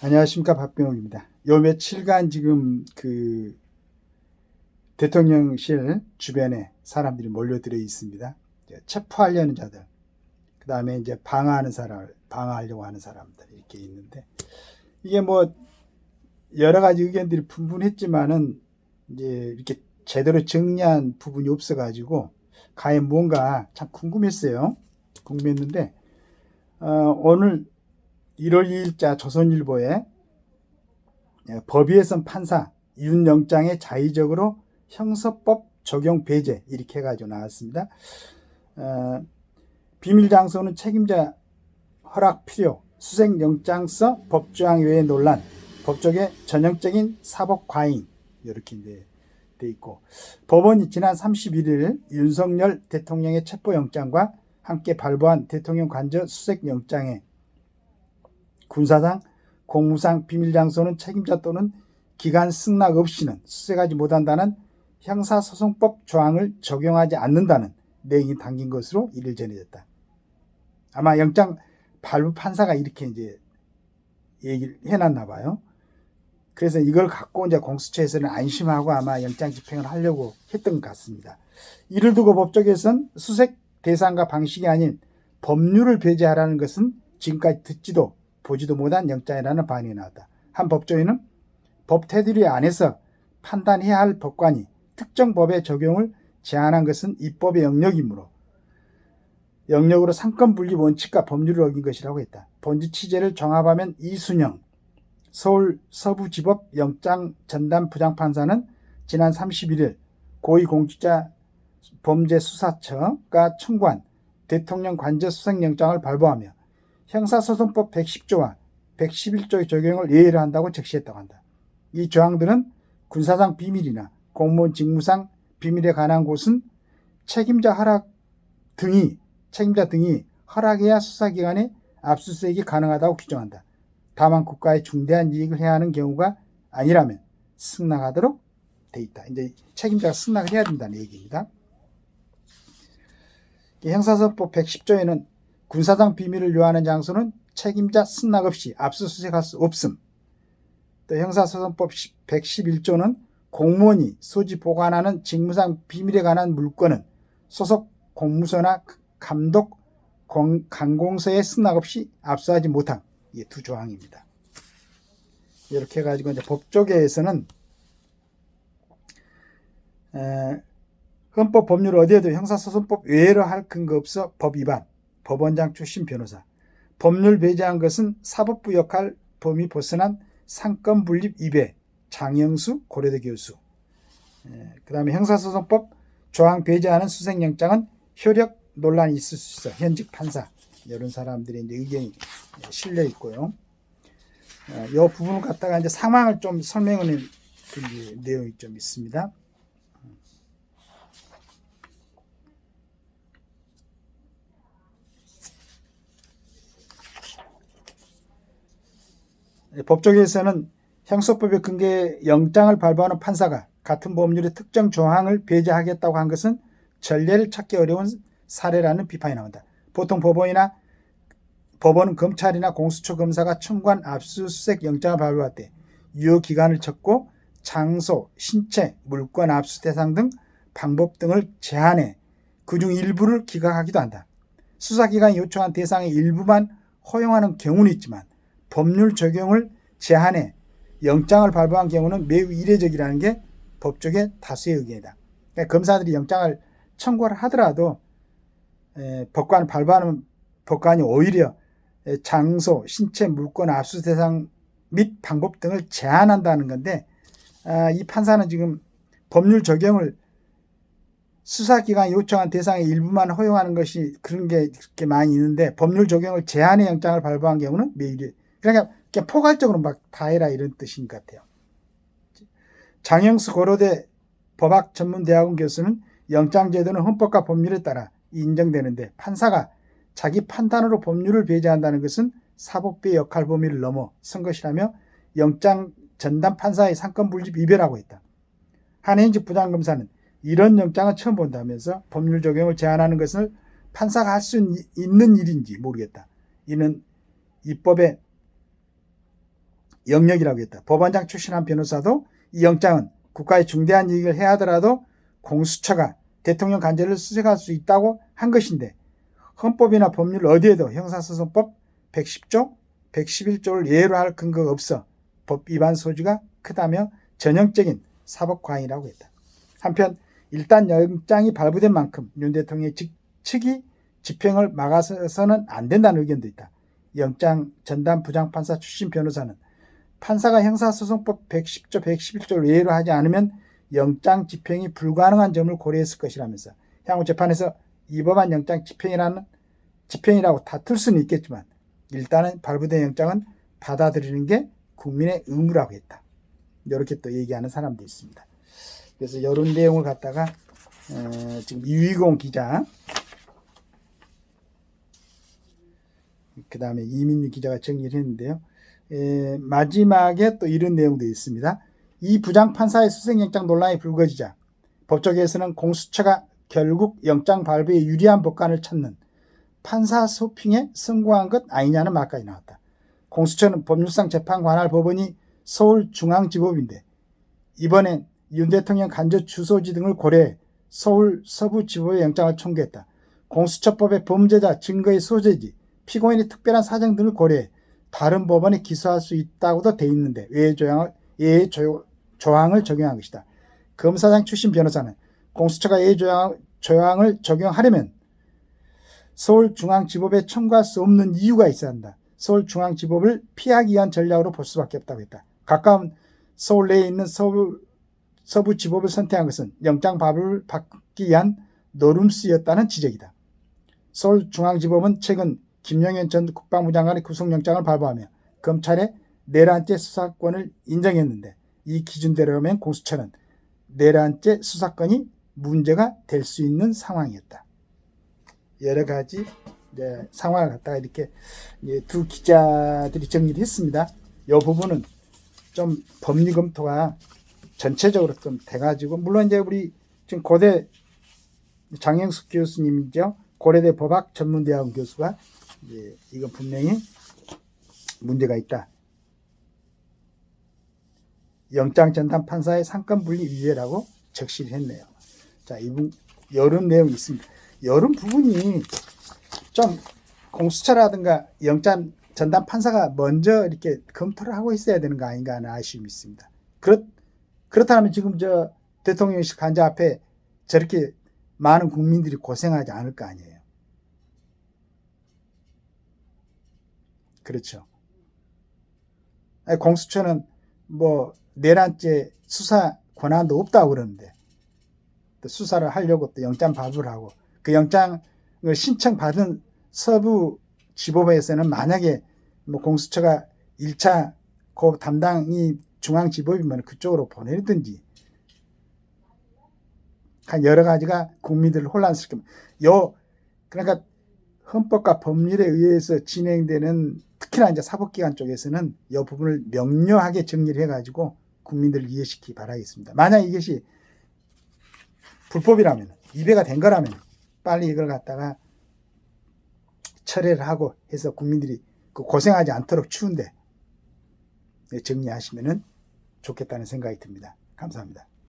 안녕하십니까, 박병욱입니다. 요 며칠간 지금 대통령실 주변에 사람들이 몰려들어 있습니다. 체포하려는 자들, 그 다음에 이제 방어하려고 하는 사람들 이렇게 있는데, 이게 뭐 여러 가지 의견들이 분분했지만은 이제 이렇게 제대로 정리한 부분이 없어가지고 과연 뭔가 참 궁금했어요. 궁금했는데 오늘 1월 2일자 조선일보에 법위에선 판사 윤영장의 자의적으로 형사법 적용 배제 이렇게 해가지고 나왔습니다. 비밀장소는 책임자 허락 필요, 수색영장서 법조항 외의 논란, 법조계 전형적인 사법 과잉 이렇게 이제 돼 있고, 법원이 지난 31일 윤석열 대통령의 체포영장과 함께 발부한 대통령 관저 수색영장에 군사상, 공무상 비밀장소는 책임자 또는 기간 승낙 없이는 수색하지 못한다는 형사소송법 조항을 적용하지 않는다는 내용이 담긴 것으로 이를 전해졌다. 아마 영장 발부 판사가 이렇게 이제 얘기를 해놨나 봐요. 그래서 이걸 갖고 이제 공수처에서는 안심하고 아마 영장 집행을 하려고 했던 것 같습니다. 이를 두고 법조계에서는 수색 대상과 방식이 아닌 법률을 배제하라는 것은 지금까지 듣지도 보지도 못한 영장이라는 반응이 나왔다. 한 법조인은 법 테두리 안에서 판단해야 할 법관이 특정 법의 적용을 제한한 것은 입법의 영역이므로 영역으로 상권 분립 원칙과 법률을 어긴 것이라고 했다. 본지 취재를 종합하면 이순영 서울 서부지법 영장 전담 부장판사는 지난 31일 고위공직자 범죄수사처가 청구한 대통령 관저 수색영장을 발부하며 형사소송법 110조와 111조의 적용을 예외로 한다고 적시했다고 한다. 이 조항들은 군사상 비밀이나 공무원 직무상 비밀에 관한 곳은 책임자 등이 허락해야 수사기관에 압수수색이 가능하다고 규정한다. 다만 국가의 중대한 이익을 해야 하는 경우가 아니라면 승낙하도록 돼 있다. 이제 책임자가 승낙을 해야 된다는 얘기입니다. 형사소송법 110조에는 군사상 비밀을 요하는 장소는 책임자 승낙 없이 압수수색할 수 없음. 또 형사소송법 111조는 공무원이 소지 보관하는 직무상 비밀에 관한 물건은 소속 공무서나 감독 관공서의 승낙 없이 압수하지 못함. 이 두 조항입니다. 이렇게 해가지고 이제 법조계에서는 헌법 법률 어디에도 형사소송법 외로 할 근거 없어 법 위반. 법원장 출신 변호사. 법률 배제한 것은 사법부 역할 범위 벗어난 상권 분립 위배. 장영수 고려대 교수. 그 다음에 형사소송법 조항 배제하는 수색영장은 효력 논란이 있을 수 있어. 현직 판사. 이런 사람들의 이제 의견이 실려 있고요. 이 부분을 갖다가 이제 상황을 좀 설명하는 내용이 좀 있습니다. 법조계에서는 형사법의 근거에 영장을 발부하는 판사가 같은 법률의 특정 조항을 배제하겠다고 한 것은 전례를 찾기 어려운 사례라는 비판이 나온다. 보통 법원은 검찰이나 공수처 검사가 청구한 압수수색 영장을 발부할 때 유효기간을 적고 장소, 신체, 물건 압수 대상 등 방법 등을 제한해 그중 일부를 기각하기도 한다. 수사기관이 요청한 대상의 일부만 허용하는 경우는 있지만 법률 적용을 제한해 영장을 발부한 경우는 매우 이례적이라는 게 법조계 다수의 의견이다. 그러니까 검사들이 영장을 청구를 하더라도 법관을 발부하는 법관이 오히려 장소, 신체, 물건 압수 대상 및 방법 등을 제한한다는 건데, 이 판사는 지금 법률 적용을 수사기관이 요청한 대상의 일부만 허용하는 것이 그런 게 그렇게 많이 있는데 법률 적용을 제한해 영장을 발부한 경우는 매우 그러니까 포괄적으로 막 다 해라 이런 뜻인 것 같아요. 장영수 고려대 법학전문대학원 교수는 영장제도는 헌법과 법률에 따라 인정되는데 판사가 자기 판단으로 법률을 배제한다는 것은 사법부의 역할 범위를 넘어선 것이라며 영장 전담 판사의 상권 분립 위배라고 했다. 한혜인직 부장검사는 이런 영장은 처음 본다면서 법률 적용을 제한하는 것을 판사가 할 수 있는 일인지 모르겠다. 이는 입법의 영역이라고 했다. 법원장 출신한 변호사도 이 영장은 국가의 중대한 이익을 해야 하더라도 공수처가 대통령 간접을 수색할 수 있다고 한 것인데 헌법이나 법률 어디에도 형사소송법 110조, 111조를 예외로 할 근거가 없어 법 위반 소지가 크다며 전형적인 사법과잉이라고 했다. 한편 일단 영장이 발부된 만큼 윤 대통령의 측이 집행을 막아서는 안 된다는 의견도 있다. 영장 전담 부장판사 출신 변호사는 판사가 형사소송법 110조, 111조를 예외로 하지 않으면 영장 집행이 불가능한 점을 고려했을 것이라면서 향후 재판에서 이 법안 영장 집행이라고 다툴 수는 있겠지만 일단은 발부된 영장은 받아들이는 게 국민의 의무라고 했다. 이렇게 또 얘기하는 사람도 있습니다. 그래서 이런 내용을 갖다가 지금 유희공 기자, 그 다음에 이민유 기자가 정리를 했는데요. 마지막에 또 이런 내용도 있습니다. 이 부장판사의 수색영장 논란이 불거지자 법조계에서는 공수처가 결국 영장 발부에 유리한 법관을 찾는 판사 소핑에 성공한 것 아니냐는 말까지 나왔다. 공수처는 법률상 재판 관할 법원이 서울중앙지법인데 이번엔 윤 대통령 간접 주소지 등을 고려해 서울 서부지법에 영장을 청구했다. 공수처법의 범죄자 증거의 소재지, 피고인의 특별한 사정 등을 고려해 다른 법원에 기소할 수 있다고도 돼 있는데 외의 조항을 적용한 것이다. 검사장 출신 변호사는 공수처가 외의 조항을 적용하려면 서울중앙지법에 청구할 수 없는 이유가 있어야 한다. 서울중앙지법을 피하기 위한 전략으로 볼 수밖에 없다고 했다. 가까운 서울 내에 있는 서부지법을 선택한 것은 영장 발부를 받기 위한 노름수였다는 지적이다. 서울중앙지법은 최근 김영현 전 국방부 장관의 구속영장을 발부하며 검찰의 내란죄 수사권을 인정했는데 이 기준대로라면 공수처는 내란죄 수사권이 문제가 될 수 있는 상황이었다. 여러 가지 상황을 갖다가 이렇게 두 기자들이 정리를 했습니다. 이 부분은 좀 법리 검토가 전체적으로 좀 돼가지고, 물론 이제 우리 지금 고대 장영숙 교수님이죠. 고려대 법학 전문대학원 교수가 이건 분명히 문제가 있다. 영장 전담 판사의 상권 분리 위해라고 적시를 했네요. 자, 이런 내용이 있습니다. 이런 부분이 좀 공수처라든가 영장 전담 판사가 먼저 이렇게 검토를 하고 있어야 되는 거 아닌가 하는 아쉬움이 있습니다. 그렇다면 지금 대통령실 간자 앞에 저렇게 많은 국민들이 고생하지 않을 거 아니에요. 그렇죠. 공수처는 내란죄 수사 권한도 없다고 그러는데 또 수사를 하려고 또 영장 발부를 하고 그 영장을 신청받은 서부지법에서는 만약에 공수처가 1차 그 담당이 중앙지법이면 그쪽으로 보내든지 한 여러 가지가 국민들을 혼란스럽게 그러니까 헌법과 법률에 의해서 진행되는 특히나 이제 사법기관 쪽에서는 이 부분을 명료하게 정리를 해가지고 국민들을 이해시키기 바라겠습니다. 만약 이것이 불법이라면, 위배가 된 거라면 빨리 이걸 갖다가 철회를 하고 해서 국민들이 고생하지 않도록 추운데 정리하시면 좋겠다는 생각이 듭니다. 감사합니다.